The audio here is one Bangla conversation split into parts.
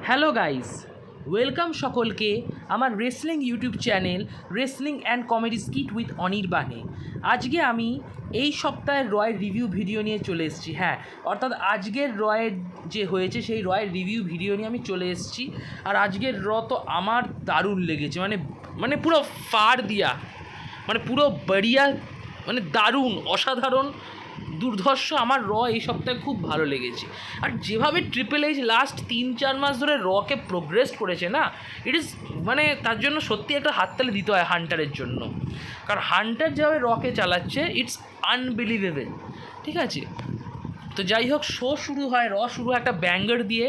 হ্যালো গাইস, ওয়েলকাম সকলকে আমার wrestling YouTube channel wrestling and comedy skit with অনির্বাণে। আজকে আমি এই সপ্তাহের রয়ের রিভিউ ভিডিও নিয়ে চলে এসেছি। হ্যাঁ, অর্থাৎ আজকের রয়ের যে হয়েছে সেই রয়ের রিভিউ ভিডিও নিয়ে আমি চলে এসেছি। আর আজকের তো আমার দারুণ লেগেছে, মানে পুরো ফাড় দিয়া, মানে পুরো বড়িয়া, মানে দারুণ, অসাধারণ, দুর্ধর্ষ। আমার এই সপ্তাহে খুব ভালো লেগেছে। আর যেভাবে ট্রিপল এইচ লাস্ট 3-4 মাস ধরে কে প্রোগ্রেস করেছে না, ইট ইজ মানে তার জন্য সত্যি একটা হাততালি দিতে হয় হান্টারের জন্য। কারণ হান্টার যেভাবে কে চালাচ্ছে, ইটস আনবিলিভেবল। ঠিক আছে, তো যাই হোক, শুরু হয় একটা ব্যাঙ্গার দিয়ে,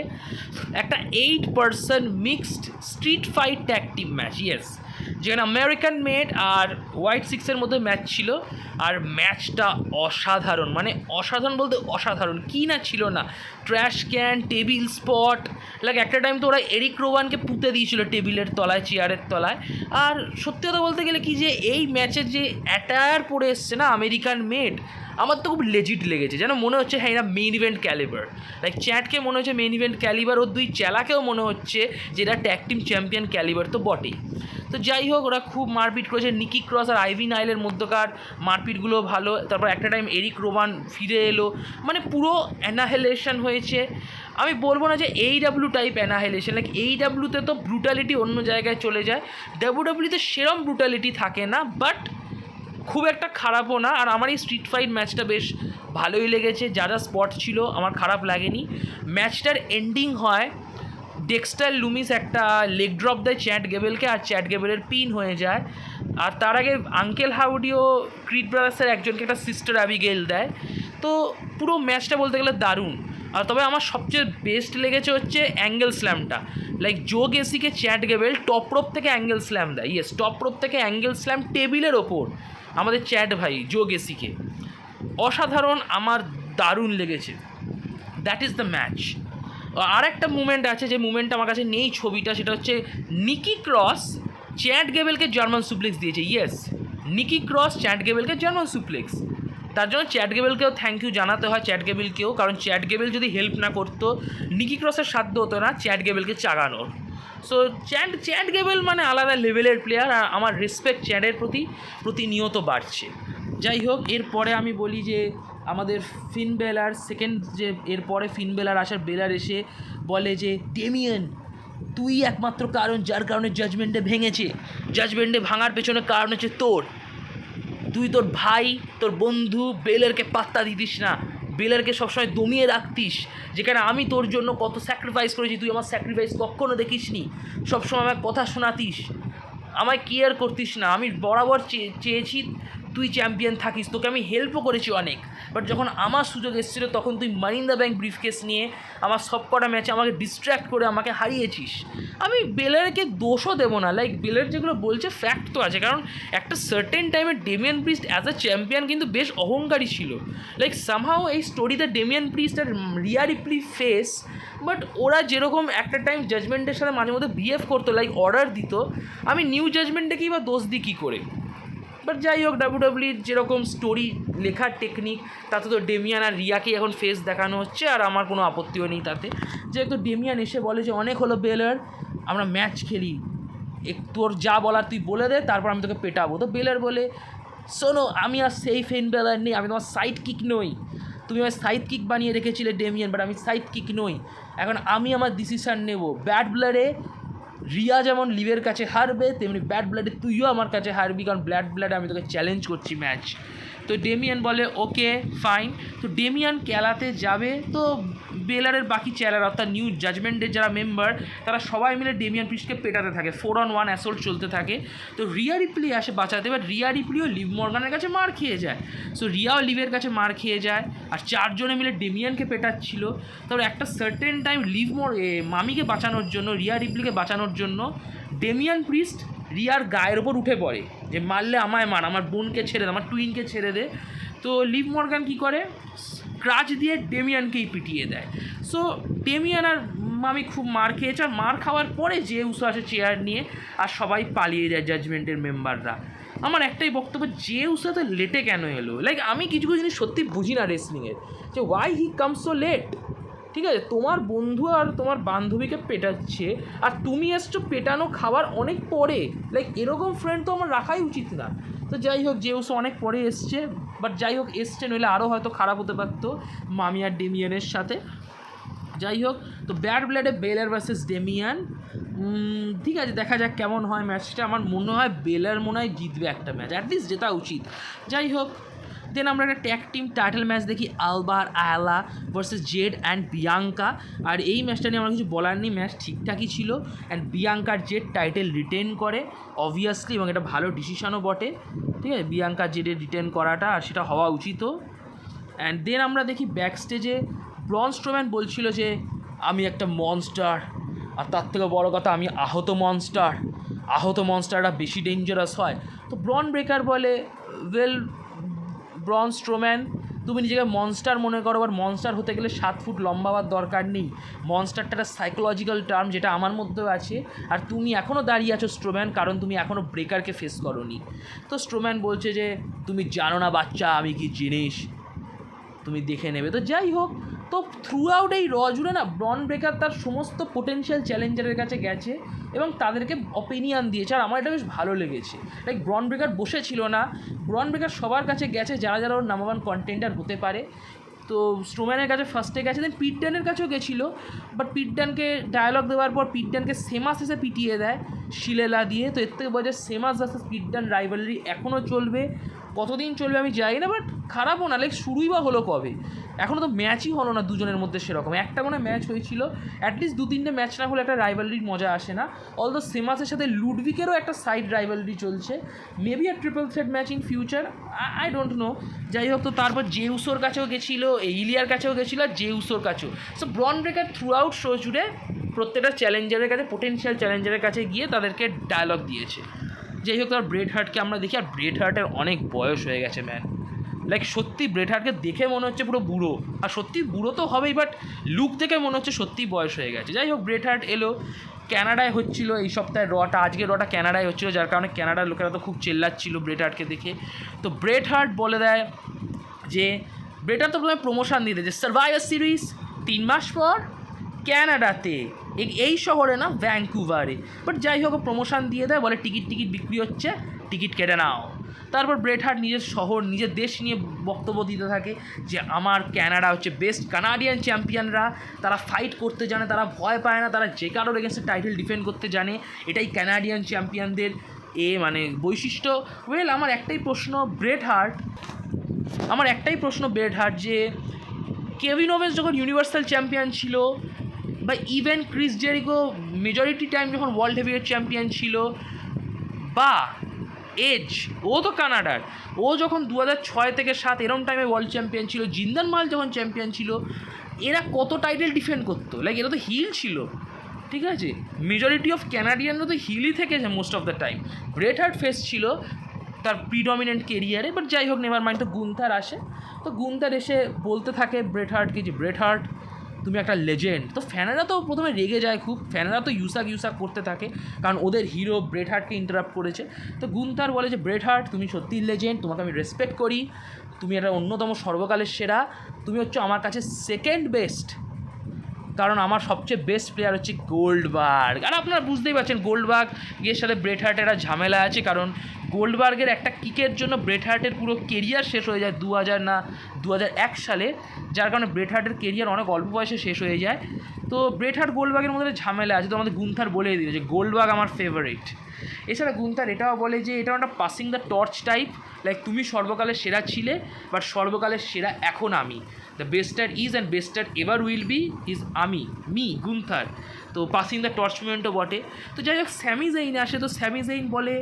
একটা eight person mixed street fight tag team match. Yes, যেখানে আমেরিকান মেড আর হোয়াইট সিক্সের মধ্যে ম্যাচ ছিল। আর ম্যাচটা অসাধারণ, মানে অসাধারণ বলতে অসাধারণ, কী না ছিল না। ট্র্যাশ ক্যান, টেবিল স্পট, একটা টাইম তো ওরা এরিক রোবানকে পুঁতে দিয়েছিল টেবিলের তলায়, চেয়ারের তলায়। আর সত্যি কথা বলতে গেলে কি, যে এই ম্যাচের যে অ্যাটায়ার পরে এসছে না আমেরিকান মেড, আমার তো খুব লেজিট লেগেছে। যেন মনে হচ্ছে হ্যাঁ, এরা মেইন ইভেন্ট ক্যালিবার। চ্যাটকে মনে হচ্ছে মেইন ইভেন্ট ক্যালিবার, ওর দুই চেলাকেও মনে হচ্ছে যে এরা ট্যাগ টিম চ্যাম্পিয়ন ক্যালিবার তো বটেই। তো যাই হোক, ওরা খুব মারপিট করেছে। নিকি ক্রস আর আইভি নাইলের মধ্যকার মারপিটগুলো ভালো। তারপর একটা টাইম এরিক রোবান ফিরে এলো, মানে পুরো অ্যানাহেলেশন হয়েছে। আমি বলবো না যে AEW টাইপ অ্যানাহেলেশন, AEWতে তো ব্রুটালিটি অন্য জায়গায় চলে যায়, WWE সেরম ব্রুটালিটি থাকে না, বাট খুব একটা খারাপও না। আর আমার এই স্ট্রিট ফাইট ম্যাচটা বেশ ভালোই লেগেছে, যা যা স্পট ছিল আমার খারাপ লাগেনি। ম্যাচটার এন্ডিং হয়, ডেক্সটার লুমিস একটা লেগ ড্রপ দেয় চ্যাট গেবেলকে, আর চ্যাট গেবেলের পিন হয়ে যায়। আর তার আগে আঙ্কেল হাউডিও ক্রিড ব্রাদার্সের একজনকে একটা সিস্টার অ্যাবিগেল দেয়। তো পুরো ম্যাচটা বলতে গেলে দারুণ। আর তবে আমার সবচেয়ে বেস্ট লেগেছে হচ্ছে অ্যাঙ্গেল স্ল্যামটা। জো গেসিকে চ্যাট গেবেল টপ রোপ থেকে অ্যাঙ্গেল স্ল্যাম দেয়। ইয়েস, টপ রোপ থেকে অ্যাঙ্গেল স্ল্যাম টেবিলের ওপর আমাদের চ্যাট ভাই জো গেসিকে। অসাধারণ, আমার দারুণ লেগেছে। That is the match. আর একটা মুভমেন্ট আছে, যে মুভমেন্টটা আমার কাছে নেই ছবিটা, সেটা হচ্ছে নিকি ক্রস চ্যাট গেবেলকে জার্মান সুপ্লেক্স দিয়েছে। ইয়েস, নিকি ক্রস চ্যাট গেবেলকে জার্মান সুপ্লেক্স। তার জন্য চ্যাট গেবেলকেও থ্যাংক ইউ জানাতে হয়, চ্যাট গেবেলকেও। কারণ চ্যাট গেবেল যদি হেল্প না করতো, নিকি ক্রসের সাধ্য হতো না চ্যাট গেবেলকে চাগানোর। সো চ্যাট গেবেল মানে আলাদা লেভেলের প্লেয়ার, আর আমার রেসপেক্ট চ্যাটের প্রতি প্রতিনিয়ত বাড়ছে। যাই হোক, এরপরে আমি বলি যে আমাদের ফিন বেলার সেকেন্ড, যে এরপরে ফিন বেলার আসার, বেলার এসে বলে যে ডেমিয়ান, তুই একমাত্র কারণ যার কারণে জাজমেন্টে ভেঙেছে। জাজমেন্টে ভাঙার পেছনে কারণ হচ্ছে তুই তোর ভাই, তোর বন্ধু বেলারকে পাত্তা দিতিস না, বেলারকে সবসময় দমিয়ে রাখতিস। যেখানে আমি তোর জন্য কত স্যাক্রিফাইস করেছি, তুই আমার স্যাক্রিফাইস কখনো দেখিসনি। সবসময় আমার কথা শোনাতিস, আমায় কেয়ার করতিস না। আমি বরাবর চেয়েছি তুই চ্যাম্পিয়ন থাকিস, তোকে আমি হেল্পও করেছি অনেক। বাট যখন আমার সুযোগ এসেছিলো, তখন তুই মানি ইন দ্য ব্যাংক ব্রিফকেস নিয়ে আমার সব কটা ম্যাচে আমাকে ডিস্ট্র্যাক্ট করে আমাকে হারিয়েছিস। আমি বেলারকে দোষও দেবো না, বেলার যেগুলো বলছে ফ্যাক্ট তো আছে। কারণ একটা সার্টেন টাইমে Damian Priest as a champion কিন্তু বেশ অহংকারী ছিল। সামহাও এই স্টোরিতে ডেমিয়ান প্রিস্ট আর রিয়া রিপ্লি ফেস, বাট ওরা যেরকম একটা টাইম জাজমেন্টের সাথে মাঝে মধ্যে বিহেভ করতো, অর্ডার দিত, আমি নিউ জাজমেন্টকে বা দোষ দিই কী করে? বাট যাই হোক, WWE যেরকম স্টোরি লেখার টেকনিক, তাতে তো ডেমিয়ান আর রিয়াকেই এখন ফেস দেখানো হচ্ছে, আর আমার কোনো আপত্তিও নেই তাতে। যেহেতু ডেমিয়ান এসে বলে যে অনেক হলো বেলার, আমরা ম্যাচ খেলি, তোর যা বলার তুই বলে দে, তারপর আমি তোকে পেটাবো। তো বেলার বলে, শোনো, আমি আর সেই ফিন বেলার নেই, আমি তোমার সাইড কিক নই। তুমি আমার সাইড কিক বানিয়ে রেখেছিলে ডেমিয়ান, বাট আমি সাইড কিক নই। এখন আমি আমার ডিসিশান নেব। ব্যাড ব্লাডে রিয়া যেমন লিভের কাছে হারবে, তেমনি ব্যাড ব্লাডে তুইও আমার কাছে হারবি, কারণ ব্লাডে আমি তোকে চ্যালেঞ্জ করছি ম্যাচ। তো ডেমিয়ান বলে ওকে ফাইন। তো ডেমিয়ান খেলাতে যাবে, তো বেলারের বাকি চ্যালার অর্থাৎ নিউ জাজমেন্টের যারা মেম্বার, তারা সবাই মিলে ডেমিয়ান প্রিস্টকে পেটাতে থাকে। 4-on-1 অ্যাসল্ট চলতে থাকে। তো রিয়া রিপ্লি আসে বাঁচাতে, বাট রিয়া রিপ্লিও লিভ মর্গানের কাছে মার খেয়ে যায়। সো রিয়াও লিভের কাছে মার খেয়ে যায়, আর 4 জনে মিলে ডেমিয়ানকে পেটাচ্ছিল। তারপর একটা সার্টেন টাইম মামিকে বাঁচানোর জন্য, রিয়া রিপ্লিকে বাঁচানোর জন্য ডেমিয়ান প্রিস্ট রিয়ার গায়ের ওপর উঠে পড়ে, যে মারলে আমায় মার, আমার বোনকে ছেড়ে দে, আমার টুইনকে ছেড়ে দে। তো লিভ মর্গান কী করে, ক্রাচ দিয়ে ডেমিয়ানকেই পিটিয়ে দেয়। সো ডেমিয়ান আর মামি খুব মার খেয়েছে, আর মার খাওয়ার পরে যে উসো আসে চেয়ার নিয়ে, আর সবাই পালিয়ে যায় জাজমেন্টের মেম্বাররা। আমার একটাই বক্তব্য, যে উসোতে লেটে কেন এলো? আমি কিছু জিনিস সত্যি বুঝি না রেসলিংয়ের, যে why he comes so late. ঠিক আছে, তোমার বন্ধু আর তোমার বান্ধবীকে পেটাচ্ছে আর তুমি এসছো পেটানো খাবার অনেক পরে, লাইক এরকম ফ্রেন্ড তো আমার রাখাই উচিত না। তো যাই হোক, জেউস অনেক পরে এসছে, বাট যাই হোক এসছে, নইলে আরও হয়তো খারাপ হতে পারতো মামি আর ডেমিয়ানের সাথে। যাই হোক, তো ব্যাড ব্লাডে বেলার ভার্সেস ডেমিয়ান, ঠিক আছে দেখা যাক কেমন হয় ম্যাচটা। আমার মনে হয় বেলার মনে হয় জিতবে একটা ম্যাচ, অ্যাটলিস্ট জেতা উচিত। যাই হোক, দেন আমরা একটা ট্যাগ টিম টাইটেল ম্যাচ দেখি, আলবা আর Isla versus Jade and Bianca. আর এই ম্যাচটা নিয়ে আমার কিছু বলার নেই, ম্যাচ ঠিকঠাকই ছিল অ্যান্ড বিয়াঙ্কার জেড টাইটেল রিটেন করে অবভিয়াসলি, এবং এটা ভালো ডিসিশনও বটে। ঠিক আছে, বিয়াঙ্কা জেডের রিটেন করাটা, আর সেটা হওয়া উচিতও। অ্যান্ড দেন আমরা দেখি ব্যাক স্টেজে ব্রন স্ট্রোম্যান বলছিল যে আমি একটা মনস্টার, আর তার থেকে বড় কথা আমি আহত মনস্টাররা বেশি ডেঞ্জারাস হয়। তো ব্রন ব্রেকার বলে, ওয়েল ব্রন স্ট্রোম্যান, তুমি নিজেকে মনস্টার মনে করো, আর মনস্টার হতে গেলে 7 ফুট লম্বা হওয়ার দরকার নেই। মনস্টারটা একটা সাইকোলজিক্যাল টার্ম, যেটা আমার মধ্যেও আছে, আর তুমি এখনও দাঁড়িয়ে আছো স্ট্রোম্যান, কারণ তুমি এখনও ব্রেকারকে ফেস করোনি। তো স্ট্রোম্যান বলছে যে তুমি জানো না বাচ্চা আমি কি জিনিস, তুমি দেখে নেবে। তো যাই হোক, তো থ্রু আউট এই জুড়ে না ব্রন ব্রেকার তার সমস্ত পোটেনশিয়াল চ্যালেঞ্জারের কাছে গেছে এবং তাদেরকে অপিনিয়ন দিয়েছে, আর আমার এটা বেশ ভালো লেগেছে। লাইক ব্রন ব্রেকার বসেছিল না, ব্রন ব্রেকার সবার কাছে গেছে যারা যারা ওর নাম্বার 1 কন্টেন্ডার হতে পারে। তো স্ট্রোম্যানের কাছে ফার্স্টে গেছে, দেন পিট ড্যানের কাছেও গেছিলো, বাট পিট ড্যানকে ডায়ালগ দেওয়ার পর পিট ড্যানকে সেমাস এসে পিটিয়ে দেয় শিলেলা দিয়ে। তো এর থেকে বোঝা যায় সেমাস ভার্সেস পিট ড্যান রাইভালরি এখনও চলবে, কতদিন চলবে আমি জানি না, বাট খারাপও না, লাইক শুরুই বা হলো কবে, এখনও তো ম্যাচই হলো না দুজনের মধ্যে সেরকম। একটা মনে ম্যাচ হয়েছিল, অ্যাটলিস্ট 2-3টে ম্যাচ না হলে একটা রাইভালরির মজা আসে না। অলদো সেমাসের সাথে লুডভিকেরও একটা সাইড রাইভালরি চলছে, মেবি আর triple threat match in future, I don't know. যাই হোক, তো তারপর জেউসোর কাছেও গেছিলো, ইলিয়ার কাছেও গেছিলো, আর জেউসোর কাছেও। So ব্রন breaker through out show জুড়ে প্রত্যেকটা চ্যালেঞ্জারের কাছে, পোটেনশিয়াল চ্যালেঞ্জারের কাছে গিয়ে তাদেরকে ডায়লগ দিয়েছে। যাই হোক, তার ব্রেট হার্টকে আমরা দেখি, আর ব্রেট হার্টের অনেক বয়স হয়ে গেছে ম্যান, লাইক সত্যি ব্রেট হার্টকে দেখে মনে হচ্ছে পুরো বুড়ো, আর সত্যি বুড়ো তো হবেই, বাট লুক দেখে মনে হচ্ছে সত্যিই বয়স হয়ে গেছে। যাই হোক, ব্রেট হার্ট এলো, ক্যানাডায় হচ্ছিল এই সপ্তাহে রটা, আজকে রটা ক্যানাডায় হচ্ছিলো, যার কারণে ক্যানাডার লোকেরা তো খুব চেল্লাচ্ছিল ব্রেট হার্টকে দেখে। তো ব্রেট হার্ট বলে দেয় যে ব্রেট হার্ট তো প্রথমে প্রমোশন দিয়ে দেয় যে সার্ভাইভার সিরিজ 3 মাস পর ক্যানাডাতে, এই শহরে না ভ্যাঙ্কুভারে, বাট যাই হোক প্রমোশন দিয়ে দেয়, বলে টিকিট বিক্রি হচ্ছে, টিকিট কেটে নাও। তারপর ব্রেট হার্ট নিজের শহর নিজের দেশ নিয়ে বক্তব্য দিতে থাকে যে আমার ক্যানাডা হচ্ছে বেস্ট, কানাডিয়ান চ্যাম্পিয়নরা তারা ফাইট করতে জানে, তারা ভয় পায় না, তারা যে কারোর এগেন্সে টাইটেল ডিফেন্ড করতে জানে, এটাই কানাডিয়ান চ্যাম্পিয়নদের মানে বৈশিষ্ট্য। ওয়েল আমার একটাই প্রশ্ন ব্রেট হার্ট, যে কেভিন ওভেন্স যখন ইউনিভার্সাল চ্যাম্পিয়ন ছিল, বা even Chris Jericho majority time যখন ওয়ার্ল্ড হেভিওয়েট চ্যাম্পিয়ন ছিল, বা এজ, ও তো কানাডার, ও যখন 2006 থেকে 2007 এরম টাইমে ওয়ার্ল্ড চ্যাম্পিয়ন ছিল, জিন্দান মাল যখন চ্যাম্পিয়ন ছিল, এরা কত টাইটেল ডিফেন্ড করতো, লাইক এরা তো হিল ছিল। ঠিক আছে, মেজরিটি অফ ক্যানাডিয়ানরা তো হিলই থেকেছে most of the time. Brett heart face ছিল তার প্রিডমিনেন্ট কেরিয়ারে, বাট যাই হোক নেভার মাইন্ড। তো গুন্থার আসে, তো গুন্থার এসে বলতে থাকে ব্রেট হার্টকে যে ব্রেট হার্ট তুমি একটা লেজেন্ড। তো ফ্যানেরা তো প্রথমে রেগে যায় খুব, ফ্যানেরা তো ইউসাক করতে থাকে, কারণ ওদের হিরো ব্রেট হার্টকে ইন্টারাপ্ট করেছে। তো গুন্থার বলে যে ব্রেট হার্ট তুমি সত্যিই লেজেন্ড, তোমাকে আমি রেসপেক্ট করি, তুমি একটা অন্যতম সর্বকালের সেরা, তুমি হচ্ছে আমার কাছে সেকেন্ড বেস্ট, কারণ আমার সবচেয়ে বেস্ট প্লেয়ার হচ্ছে গোল্ডবার্গ। আর আপনারা বুঝতেই পারছেন গোল্ডবার্গের সাথে ব্রেট হার্টের একটা ঝামেলা আছে, কারণ গোল্ডবার্গের একটা কিকের জন্য ব্রেট হার্টের পুরো কেরিয়ার শেষ হয়ে যায় 2001 সালে, যার কারণে ব্রেট হার্টের কেরিয়ার অনেক অল্প বয়সে শেষ হয়ে যায়। তো ব্রেট হার্ট গোল্ডবার্গের মধ্যে ঝামেলা আছে, তো আমাদের গুন্থার বলে দিল যে গোল্ডবার্গ আমার ফেভারিট। এছাড়া গুন্থার এটাও বলে যে এটা একটা passing the torch type, like তুমি সর্বকালের সেরা ছিলে, বাট সর্বকালের সেরা এখন আমি, the best there is and best there ever will be is me Gunther. তো পাসিং দ্য টর্চ মুভমেন্টও বটে। তো যাই হোক স্যামি জেইন আসে, তো স্যামি জেইন বলে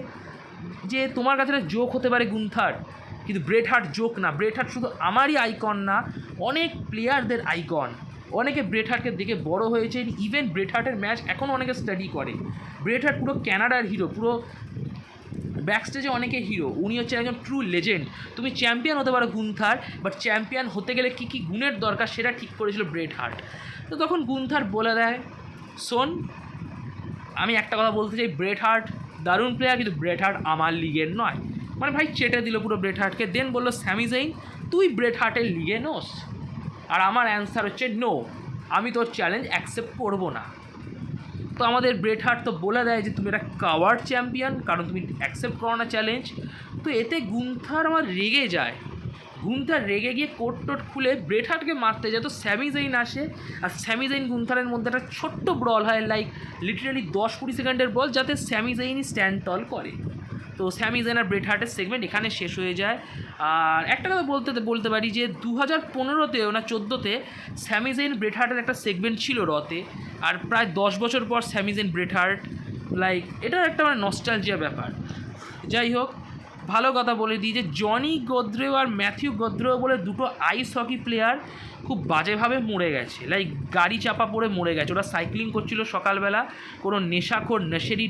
যে তোমার কাছে একটা জোক হতে পারে গুন্থার, কিন্তু ব্রেট হার্ট জোক না, ব্রেট হার্ট শুধু আমারই আইকন না, অনেক প্লেয়ারদের আইকন, অনেকে ব্রেট হার্টকে দেখে বড় হয়েছে, ইভেন ব্রেট হার্টের ম্যাচ এখনও অনেকে স্টাডি করে। ব্রেট হার্ট পুরো ক্যানাডার হিরো, পুরো ব্যাকস্টেজে অনেকে হিরো, উনি হচ্ছেন একজন ট্রু লেজেন্ড। তুমি চ্যাম্পিয়ন হতে পারো গুন্থার, বাট চ্যাম্পিয়ন হতে গেলে কী কী গুণের দরকার সেটা ঠিক করেছিল ব্রেট হার্ট। তো তখন গুন্থার বলে দেয় শোন, আমি একটা কথা বলতে চাই, ব্রেট হার্ট দারুণ প্লেয়ার, কিন্তু ব্রেট হার্ট আমার লিগের নয়। মানে ভাই চেটে দিল পুরো ব্রেট হার্টকে। দেন বললো স্যামি জেইন তুই ব্রেট হার্টের লিগে নোস, আর আমার অ্যান্সার হচ্ছে নো, আমি তোর চ্যালেঞ্জ অ্যাকসেপ্ট করবো না। তো আমাদের ব্রেট হার্ট তো বলে দেয় যে তুমি একটা কাওয়ার্ড চ্যাম্পিয়ন, কারণ তুমি অ্যাকসেপ্ট করো না চ্যালেঞ্জ। তো এতে গুন্থার আমার রেগে যায়, গুন্থার রেগে গিয়ে কোট টোট খুলে ব্রেট হার্টকে মারতে যায়। তো স্যামি জাইন আসে, আর স্যামি জাইন গুন্থারের মধ্যে একটা ছোট্ট ব্রল হয়, লাইক লিটারালি 10-20 সেকেন্ডের বল, যাতে স্যামি জাইনই স্ট্যান্ড টল করে। তো স্যামি জাইন আর ব্রেট হার্টের সেগমেন্ট এখানে শেষ হয়ে যায়। আর একটা কথা বলতে পারি যে 2015-তেও না 14-তে স্যামি জাইন ব্রেট হার্টের একটা সেগমেন্ট ছিল রতে, আর প্রায় 10 বছর পর স্যামি জাইন ব্রেট হার্ট, লাইক এটার একটা মানে নস্টালজিয়া ব্যাপার। যাই হোক, ভালো কথা বলে দিই যে জনি গোদ্রেও আর ম্যাথিউ গোদ্রেও বলে দুটো আইস হকি প্লেয়ার খুব বাজেভাবে মরে গেছে, লাইক গাড়ি চাপা পড়ে মরে গেছে। ওরা সাইক্লিং করছিল সকালবেলা, কোনো নেশাখোর নেশেরি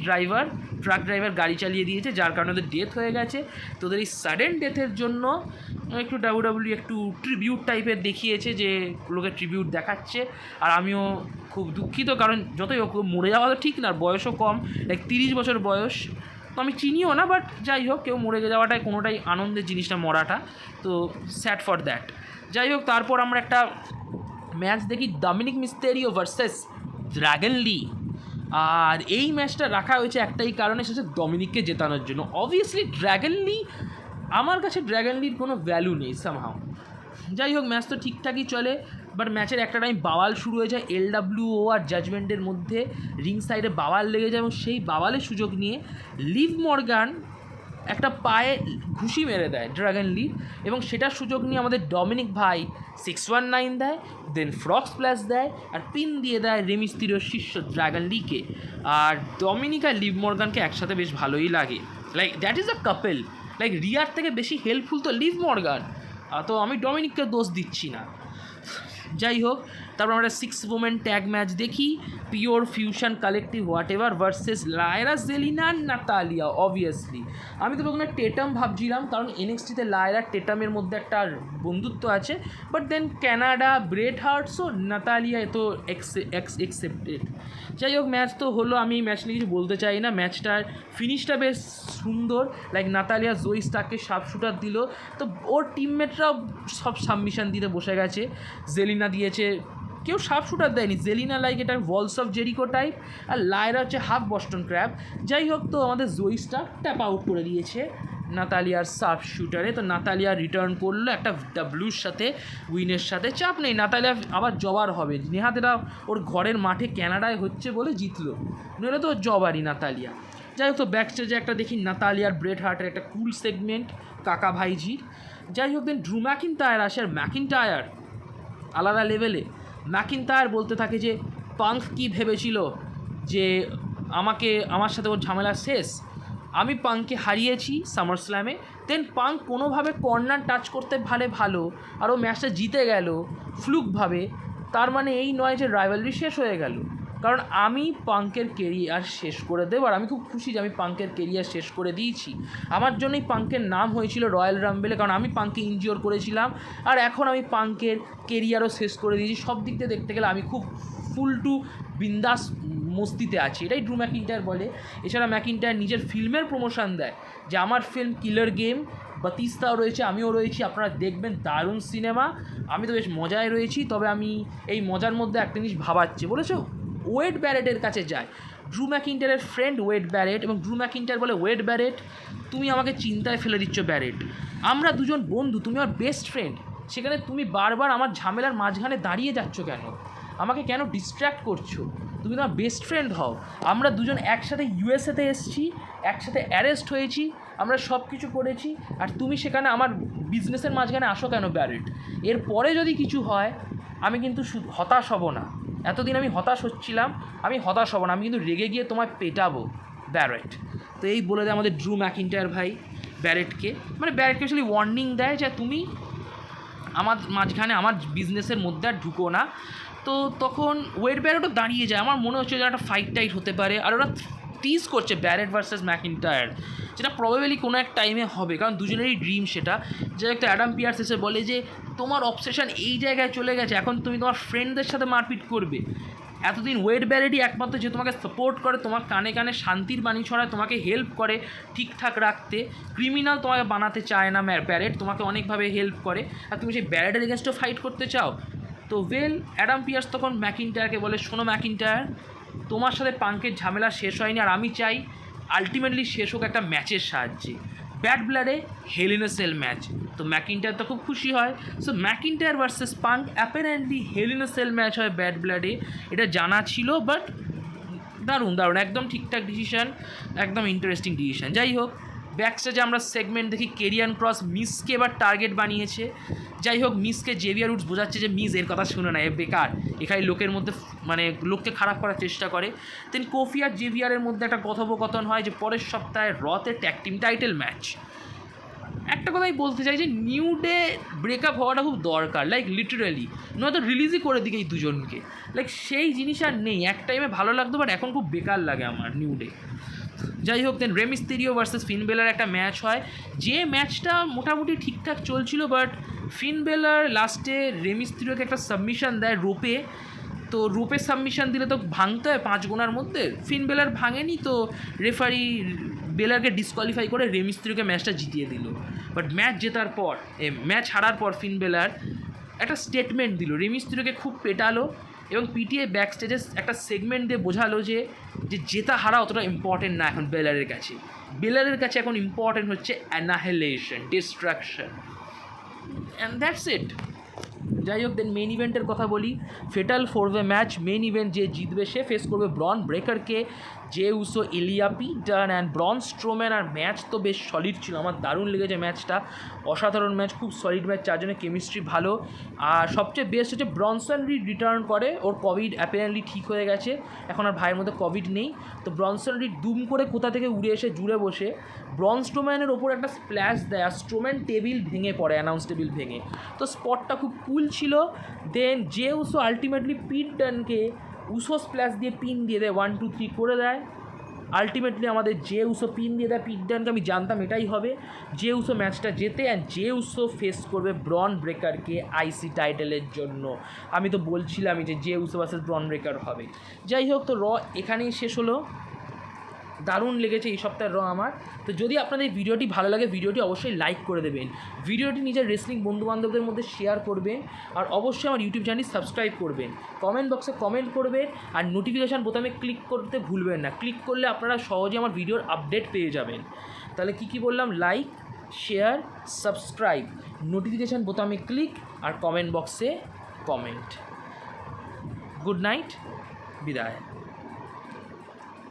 ট্রাক ড্রাইভার গাড়ি চালিয়ে দিয়েছে, যার কারণে ওদের ডেথ হয়ে গেছে। তো ওদের এই সাডেন ডেথের জন্য একটু ডাব্লিউডাব্লিউ একটু ট্রিবিউট টাইপের দেখিয়েছে, যে লোকে ট্রিবিউট দেখাচ্ছে। আর আমিও খুব দুঃখিত, কারণ যতই হোক মরে যাওয়া তো ঠিক না, বয়সও কম, লাইক 30 বছর বয়স। তো আমি চিনিও না, বাট যাই হোক, কেউ মরে যাওয়াটাই কোনোটাই আনন্দের জিনিস না, মরাটা। তো স্যাড ফর দ্যাট। যাই হোক, তারপর আমরা একটা ম্যাচ দেখি, ডমিনিক মিস্তেরিও ভার্সেস ড্র্যাগন লি। আর এই ম্যাচটা রাখা হয়েছে একটাই কারণে, সেটা হচ্ছে ডমিনিককে জেতানোর জন্য। অবভিয়াসলি ড্র্যাগন লি, আমার কাছে ড্র্যাগন লির কোনো ভ্যালু নেই সামহাও। যাই হোক, ম্যাচ তো ঠিকঠাকই চলে, বাট ম্যাচের একটা টাইম বাওয়াল শুরু হয়ে যায় এলডাব্লিউও আর জাজমেন্টের মধ্যে। রিং সাইডে বাওয়াল লেগে যায়, এবং সেই বাওয়ালের সুযোগ নিয়ে লিভ মর্গান একটা পায়ে ঘুষি মেরে দেয় ড্র্যাগন লিভ, এবং সেটার সুযোগ নিয়ে আমাদের ডমিনিক ভাই 619 দেয়, দেন ফ্রগ স্প্ল্যাশ দেয়, আর পিন দিয়ে দেয় রেমিস্তিরিওর শিষ্য ড্র্যাগন লিকে। আর ডমিনিক আর লিভ মর্গানকে একসাথে বেশ ভালোই লাগে, like that is a couple. Like রিয়ার থেকে বেশি হেল্পফুল তো লিভ মর্গান, তো আমি ডমিনিককে দোষ দিচ্ছি না। যাই হোক, তারপর আমরা 6 ওমেন ট্যাগ ম্যাচ দেখি, Pure Fusion Collective whatever versus Lyra Zelina Natalya. Obviously আমি তো প্রথমে টেটাম ভাবছিলাম, কারণ এনএক্সটিতে লায়রা টেটামের মধ্যে একটা বন্ধুত্ব আছে, বাট দেন ক্যানাডা ব্রেট হার্টসও নাতালিয়া এ তো এক্সেপ্টেড। যাই হোক, ম্যাচ তো হলো, আমি ম্যাচ নিয়ে কিছু বলতে চাই না। ম্যাচটার ফিনিশটা বেশ সুন্দর, লাইক নাতালিয়া জোই স্টারকে শার্প শুটার দিল, তো ওর টিমমেটরাও সব সাবমিশন দিতে বসে গেছে। জেলিনা দিয়েছে, কেউ শার্প শুটার দেয়নি, জেলিনা লাইক এটা ওয়ালস অফ জেরিকো টাইপ, আর লায়রা হচ্ছে হাফ বস্টন ক্র্যাব। যাই হোক, তো আমাদের জোই স্টার ট্যাপ আউট করে দিয়েছে নাতালিয়ার শার্প শুটারে। তো নাতালিয়া রিটার্ন করলো একটা ডাব্লুর সাথে, উইনের সাথে। চাপ নেই, নাতালিয়া আবার জবার হবে, নেহাতেরা ওর ঘরের মাঠে ক্যানাডায় হচ্ছে বলে জিতলো, নইলে তো জবারই নাতালিয়া। যাই হোক, তো ব্যাক স্টেজে একটা দেখি নাতালিয়ার ব্রেট হার্টের একটা কুল সেগমেন্ট, কাকা ভাইজির। যাই হোক, দেন ড্রু ম্যাকিনটায়ার আসে, আর ম্যাকিনটায়ার আলাদা লেভেলে। ম্যাকিনটায়ার বলতে থাকে যে পাঙ্ক কি ভেবেছিল যে আমার সাথে ওর ঝামেলা শেষ, আমি পাঙ্ককে হারিয়েছি সামার স্ল্যামে। দেন পাঙ্ক কোনোভাবে কর্নার টাচ করতে ভালো, আর ও ম্যাচটা জিতে গেল ফ্লুকভাবে। তার মানে এই নয় যে রাইভালরি শেষ হয়ে গেল, কারণ আমি পাঙ্কের কেরিয়ার শেষ করে দেবো, আর আমি খুব খুশি যে আমি পাঙ্কের কেরিয়ার শেষ করে দিয়েছি। আমার জন্যই পাঙ্কের নাম হয়েছিল রয়্যাল রাম্বেলে, কারণ আমি পাঙ্ককে ইনজিওর করেছিলাম, আর এখন আমি পাঙ্কের কেরিয়ারও শেষ করে দিয়েছি। সব দিক দিয়ে দেখতে গেলে আমি খুব ফুল টু বিন্দাস মস্তিতে আছি, এটাই ড্রু ম্যাকিনটায়ার বলে। এছাড়া ম্যাকিনটায়ার নিজের ফিল্মের প্রমোশন দেয়, যে আমার ফিল্ম কিলার গেম, বাতিস্তাও রয়েছে, আমিও রয়েছি, আপনারা দেখবেন, দারুণ সিনেমা। আমি তো বেশ মজায় রয়েছি, তবে আমি এই মজার মধ্যে একটা জিনিস ভাবাচ্ছি, বলেছো ওয়েড ব্যারেটের কাছে যায়, ড্রু ম্যাকিনটায়ারের ফ্রেন্ড ওয়েড ব্যারেট, এবং ড্রু ম্যাকিনটায়ার বলে, ওয়েড ব্যারেট তুমি আমাকে চিন্তায় ফেলে দিচ্ছ ব্যারেট, আমরা দুজন বন্ধু, তুমি আমার বেস্ট ফ্রেন্ড, সেখানে তুমি বারবার আমার ঝামেলার মাঝখানে দাঁড়িয়ে যাচ্ছ কেন, আমাকে কেন ডিস্ট্র্যাক্ট করছো, তুমি তোমার বেস্ট ফ্রেন্ড হও। আমরা দুজন একসাথে ইউএসএতে এসেছি, একসাথে অ্যারেস্ট হয়েছি, আমরা সব কিছু করেছি, আর তুমি সেখানে আমার বিজনেসের মাঝখানে আসো কেন ব্যারেট। এরপরে যদি কিছু হয় আমি কিন্তু হতাশ হব না, এতদিন আমি হতাশ হচ্ছিলাম, আমি হতাশ হব না, আমি কিন্তু রেগে গিয়ে তোমায় পেটাবো ব্যারেট। তো এই বলে দেয় আমাদের ড্রু ম্যাকিনটায়ার ভাই ব্যারেটকে, মানে ব্যারেটকে অ্যাকচুয়ালি ওয়ার্নিং দেয় যে তুমি আমার মাঝখানে আমার বিজনেসের মধ্যে আর ঢুকো না। তো তখন ওয়েড ব্যারেটও দাঁড়িয়ে যায়, আমার মনে হচ্ছে যে একটা ফাইট টাইট হতে পারে, আর ওরা টিজ করছে ব্যারেট ভার্সেস ম্যাকিনটায়ার, যেটা প্রবাবলি কোনো এক টাইমে হবে, কারণ দুজনেরই ড্রিম সেটা। যে একটা অ্যাডাম পিয়ার্স এসে বলে যে তোমার অবসেশন এই জায়গায় চলে গেছে, এখন তুমি তোমার ফ্রেন্ডদের সাথে মারপিট করবে। এতদিন ওয়েড ব্যারেটই একমাত্র যে তোমাকে সাপোর্ট করে, তোমার কানে কানে শান্তির বাণী ছড়ায়, তোমাকে হেল্প করে ঠিকঠাক রাখতে, ক্রিমিনাল তোমাকে বানাতে চায় না ব্যারেট, তোমাকে অনেকভাবে হেল্প করে, আর তুমি সেই ব্যারেটের এগেনস্টও ফাইট করতে চাও। তো অ্যাডাম পিয়ার্স তখন ম্যাকিন্টায়ারকে বলে, শোনো ম্যাকিন্টায়ার, তোমার সাথে পাঙ্কের ঝামেলা শেষ হয়নি, আর আমি চাই আলটিমেটলি শেষ হোক একটা ম্যাচের সাহায্যে, ব্যাড ব্লাডে Hell in a Cell match. তো ম্যাকিন্টায়ার তো খুব খুশি হয়। So McIntyre versus Punk apparently Hell in a Cell match হয় ব্যাড ব্লাডে, এটা জানা ছিল, বাট দারুণ একদম ঠিকঠাক ডিসিশান, একদম ইন্টারেস্টিং ডিসিশান। যাই হোক, ব্যাকস্টেজে আমরা সেগমেন্ট দেখি কেরিয়ান ক্রস মিসকে এবার টার্গেট বানিয়েছে। যাই হোক, মিসকে জেভিয়ার উডস বোঝাচ্ছে যে মিস এর কথা শুনে না, এ বেকার, এখানে লোকের মধ্যে মানে লোককে খারাপ করার চেষ্টা করে। দেন কোফি আর জেভিয়ারের মধ্যে একটা কথোপকথন হয় যে পরের সপ্তাহে রতে ট্যাগ টিম টাইটেল ম্যাচ। একটা কথাই বলতে চাই যে নিউ ডে ব্রেকআপ হওয়াটা খুব দরকার, লাইক লিটারালি, নয়তো রিলিজই করে দিকে এই দুজনকে, লাইক সেই জিনিস আর নেই। এক টাইমে ভালো লাগতো, বাট এখন খুব বেকার লাগে আমার নিউ ডে। যাই হোক, দেন রে মিস্তেরিও ভার্সেস ফিন বেলার একটা ম্যাচ হয়, যে ম্যাচটা মোটামুটি ঠিকঠাক চলছিল, বাট ফিন বেলার লাস্টে রে মিস্তেরিওকে একটা সাবমিশন দেয় রোপে। তো রোপে সাবমিশন দিলে তো ভাঙতে হয় 5 গোনার মধ্যে, ফিন বেলার ভাঙেনি, তো রেফারি বেলারকে ডিসকোয়ালিফাই করে রে মিস্তেরিওকে ম্যাচটা জিতিয়ে দিল। বাট ম্যাচ হারার পর ফিন বেলার একটা স্টেটমেন্ট দিল, রে মিস্তেরিওকে খুব পেটালো এবং পিটিএ ব্যাকস্টেজে একটা সেগমেন্ট দিয়ে বোঝালো যে জেতা হারা অতটা ইম্পর্টেন্ট না এখন বেলারের কাছে। বেলারের কাছে এখন ইম্পর্টেন্ট হচ্ছে annihilation, destruction, and that's it. যাই হোক, দেন মেন ইভেন্টের কথা বলি, ফেটাল 4-ওয়ে ম্যাচ। মেন ইভেন্ট যে জিতবে সে ফেস করবে ব্রন ব্রেকারকে, Jey Uso, Ilja Peter and Braun Strowman. আর ম্যাচ তো বেশ সলিড ছিল, আমার দারুণ লেগেছে ম্যাচটা, অসাধারণ ম্যাচ, খুব সলিড ম্যাচ, চারজনের কেমিস্ট্রি ভালো। আর সবচেয়ে বেস্ট হচ্ছে ব্রনসন রিড রিটার্ন করে, ওর কোভিড অ্যাপারেন্টলি ঠিক হয়ে গেছে, এখন আর ভাইয়ের মধ্যে কোভিড নেই। তো ব্রনসন রিড দুম করে কোথা থেকে উড়ে এসে জুড়ে বসে ব্রন স্ট্রোম্যানের ওপর একটা স্প্ল্যাশ দেয়, আর স্ট্রোম্যান টেবিল ভেঙে পড়ে, অ্যানাউন্স টেবিল ভেঙে। তো স্পটটা খুব কুল ছিল। দেন জে উসো আলটিমেটলি পিট ডানকে উসো স্প্ল্যাশ দিয়ে পিন দিয়ে দেয়, 1 2 3 করে দেয়। আলটিমেটলি আমাদের জে উসো পিন দিয়ে দেয় পিট ডানকে, আমি জানতাম এটাই হবে। জে উসো ম্যাচটা জেতে, অ্যান্ড জে উসো ফেস করবে ব্রন ব্রেকারকে আইসি টাইটেলের জন্য। আমি তো বলছিলামই যে জে উসো ভার্সেস ব্রন ব্রেকার হবে। যাই হোক, তো এখানেই শেষ হলো। দারুণ লেগেছে এই সপ্তাহের আমার। তো যদি আপনাদের ভিডিওটি ভালো লাগে, ভিডিওটি অবশ্যই লাইক করে দেবেন, ভিডিওটি নিজের রেসলিং বন্ধুবান্ধবদের মধ্যে শেয়ার করবেন, আর অবশ্যই আমার ইউটিউব চ্যানেল সাবস্ক্রাইব করবেন, কমেন্ট বক্সে কমেন্ট করবেন, আর নোটিফিকেশান বোতামে ক্লিক করতে ভুলবেন না। ক্লিক করলে আপনারা সহজে আমার ভিডিওর আপডেট পেয়ে যাবেন। তাহলে কী বললাম, লাইক, শেয়ার, সাবস্ক্রাইব, নোটিফিকেশান বোতামে ক্লিক, আর কমেন্ট বক্সে কমেন্ট। গুড নাইট, বিদায়।